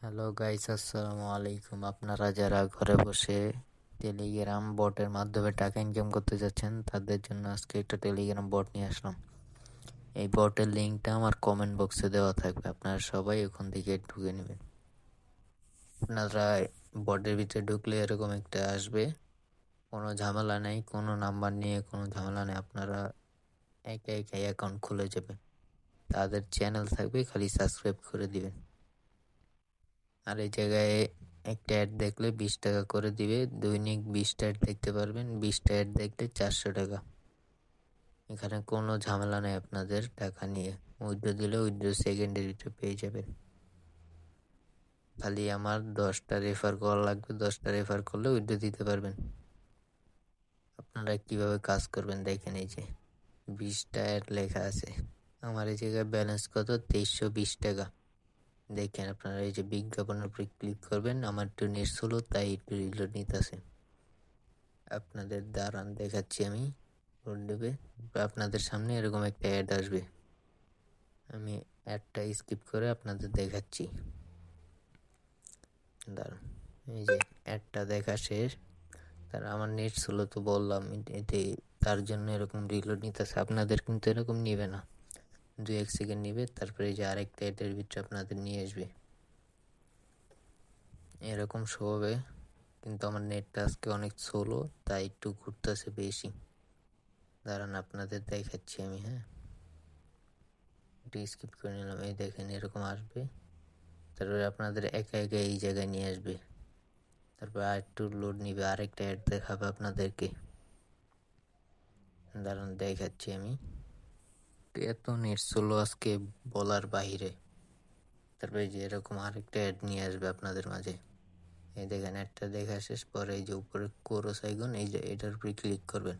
Hello guys, আসসালামু আলাইকুম। আপনারা যারা ঘরে বসে টেলিগ্রাম বটের মাধ্যমে টাকা ইনকাম করতে যাচ্ছেন তাদের জন্য আজকে একটা টেলিগ্রাম বট নিয়ে আসলাম। এই বটের লিঙ্কটা আমার কমেন্ট বক্সে দেওয়া থাকবে, আপনারা সবাই ওখান থেকে ঢুকে নেবেন। আপনারা বটের ভিতরে ঢুকলে এরকম একটা আসবে, কোনো ঝামেলা নেই, কোনো নাম্বার নিয়ে কোনো ঝামেলা নেই। আপনারা একা একাই অ্যাকাউন্ট খুলে যাবে, তাদের চ্যানেল থাকবে, খালি সাবস্ক্রাইব করে দিবেন। আর এই জায়গায় একটা অ্যাড দেখলে 20 টাকা করে দিবে, দৈনিক 20টা অ্যাড দেখতে পারবেন। 20টা অ্যাড দেখলে 400 টাকা। এখানে কোনো ঝামেলা নেই আপনাদের টাকা নিয়ে, উইথড্র দিলে উইথড্র সেকেন্ডের ভিতরে পেয়ে যাবেন। খালি আমার 10টা রেফার করা লাগবে, 10টা রেফার করলে উইথড্র দিতে পারবেন। আপনারা কিভাবে কাজ করবেন দেখেন, এই যে 20টা অ্যাড লেখা আছে। আমার এই জায়গায় ব্যালেন্স কত, 2320 টাকা। দেখেন আপনারা, এই যে বিজ্ঞাপনের উপরে ক্লিক করবেন। আমার একটু নেট স্লো তাই একটু রিলোড নিতেছে। আপনাদের দাঁড়ান দেখাচ্ছি আমি। লোড দেবে, আপনাদের সামনে এরকম একটা অ্যাড আসবে। আমি অ্যাডটা স্কিপ করে আপনাদের দেখাচ্ছি। দাঁড়ান, এই যে অ্যাডটা দেখা শেষ। তার আমার নেট স্লো তো বললাম, এতে তার জন্য এরকম রিলোড নিতেছে। আপনাদের কিন্তু এরকম নিবে না, 2-1 সেকেন্ড নিবে, তারপরে এই যে আরেকটা অ্যাডের ভিতরে আপনাদের নিয়ে আসবে, এরকম শো হবে। কিন্তু আমার নেটটা আজকে অনেক স্লো তাই একটু ঘুরতেছে বেশি। দাঁড়ান আপনাদের দেখাচ্ছি আমি। হ্যাঁ, একটু স্কিপ করে নিলাম। এই দেখেন এরকম আসবে, তারপরে আপনাদের একা একা এই জায়গায় নিয়ে আসবে। তারপর আর একটু লোড নিবে, আরেকটা অ্যাড দেখাবে আপনাদেরকে। দাঁড়ান দেখাচ্ছি আমি। এত নেট স্লো আজকে বলার বাহিরে। তারপরে যে এরকম আরেকটা অ্যাড নিয়ে আসবে আপনাদের মাঝে। এই দেখেন অ্যাডটা দেখা শেষ পরে এই যে উপরে কোরস আইকন, এই যে এটার উপরে ক্লিক করবেন।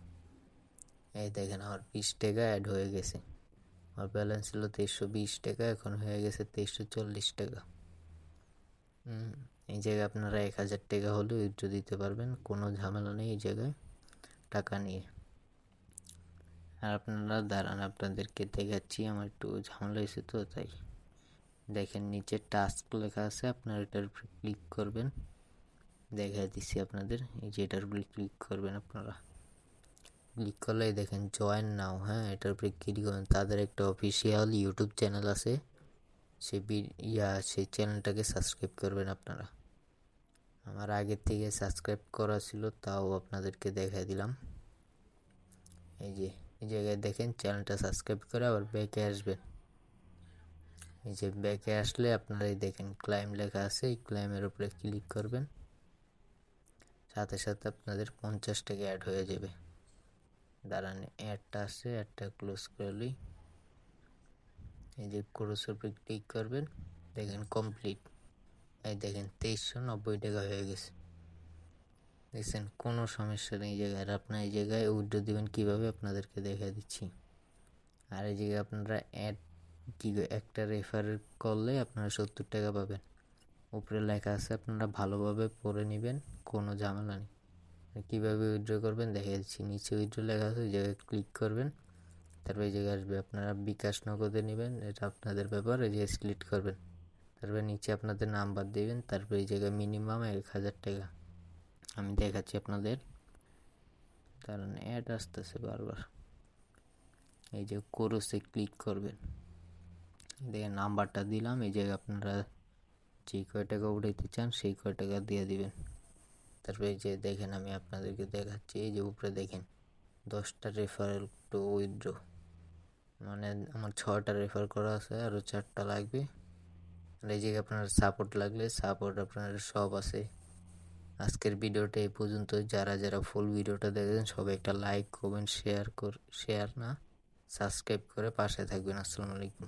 এই দেখেন আমার 20 টাকা অ্যাড হয়ে গেছে। আমার ব্যালেন্স ছিল 2320 টাকা, এখন হয়ে গেছে 2340 টাকা। এই জায়গায় আপনারা 1000 টাকা হলে উইথড্র দিতে পারবেন, কোনো ঝামেলা নেই এই জায়গায় টাকা নিয়ে। আর আপনারা দাঁড়ান আপনাদেরকে দেখাচ্ছি, আমার একটু ঝামেলা হয়েছে তো তাই। দেখেন নিচে টাস্ক লেখা আছে, আপনারা এটার উপরে ক্লিক করবেন। দেখা দিচ্ছি আপনাদের, এই যে এটার উপরে ক্লিক করবেন। আপনারা ক্লিক করলে দেখেন জয়েন নাও। হ্যাঁ, এটার উপরে ক্লিক করবেন। তাদের একটা অফিসিয়াল ইউটিউব চ্যানেল আছে, সেই চ্যানেলটাকে সাবস্ক্রাইব করবেন আপনারা। আমার আগের থেকে সাবস্ক্রাইব করা ছিল, তাও আপনাদেরকে দেখাই দিলাম। এই যে এই জায়গায় দেখেন চ্যানেলটা সাবস্ক্রাইব করে আবার ব্যাকে আসবেন। এই যে ব্যাকে আসলে আপনারা এই দেখেন ক্লাইম লেখা আছে, এই ক্লাইমের উপরে ক্লিক করবেন। সাথে সাথে আপনাদের 50 টাকা অ্যাড হয়ে যাবে। দাঁড়ান, অ্যাডটা আসছে, অ্যাডটা ক্লোজ করে লই। এই যে ক্রসের উপরে ক্লিক করবেন, দেখেন কমপ্লিট। এই দেখেন 2390 টাকা হয়ে গেছে। দেখছেন, কোনো সমস্যা নেই। এই জায়গায় আপনার এই জায়গায় উইথড্র দিবেন কীভাবে আপনাদেরকে দেখা দিচ্ছি। আর এই জায়গায় আপনারা অ্যাড কি একটা রেফার করলে আপনারা 70 টাকা পাবেন। উপরে লেখা আছে, আপনারা ভালোভাবে পড়ে নেবেন, কোনো ঝামেলা নেই। কীভাবে উইথড্র করবেন দেখা দিচ্ছি। নিচে উইথড্র লেখা আছে, ওই জায়গায় ক্লিক করবেন। তারপরে এই জায়গায় আসবে, আপনারা বিকাশ নগদে নেবেন, এটা আপনাদের ব্যাপার। এই যে সিলেক্ট করবেন, তারপরে নিচে আপনাদের নাম্বার দেবেন। তারপরে এই জায়গায় মিনিমাম 1000 টাকা। আমি দেখাচ্ছি আপনাদের, কারণ অ্যাড আসতেছে বারবার। এই যে কোরসে ক্লিক করবেন, দেখেন নাম্বারটা দিলাম। এই জায়গায় আপনারা যে কয় টাকা উঠাইতে চান সেই কয় টাকা দিয়ে দিবেন। তারপরে এই যে দেখেন আমি আপনাদেরকে দেখাচ্ছি, এই যে উপরে দেখেন 10টা রেফারেল টু উইথড্র, মানে আমার 6টা রেফার করা আছে, আরও 4টা লাগবে। আর এই জায়গায় আপনার সাপোর্ট লাগলে সাপোর্ট আপনার সব আছে। আজকের ভিডিওটা এই পর্যন্ত। যারা যারা ফুল ভিডিওটা দেখেন সবাই একটা লাইক, কমেন্ট, শেয়ার না সাবস্ক্রাইব করে পাশে থাকবেন। আসসালামু আলাইকুম।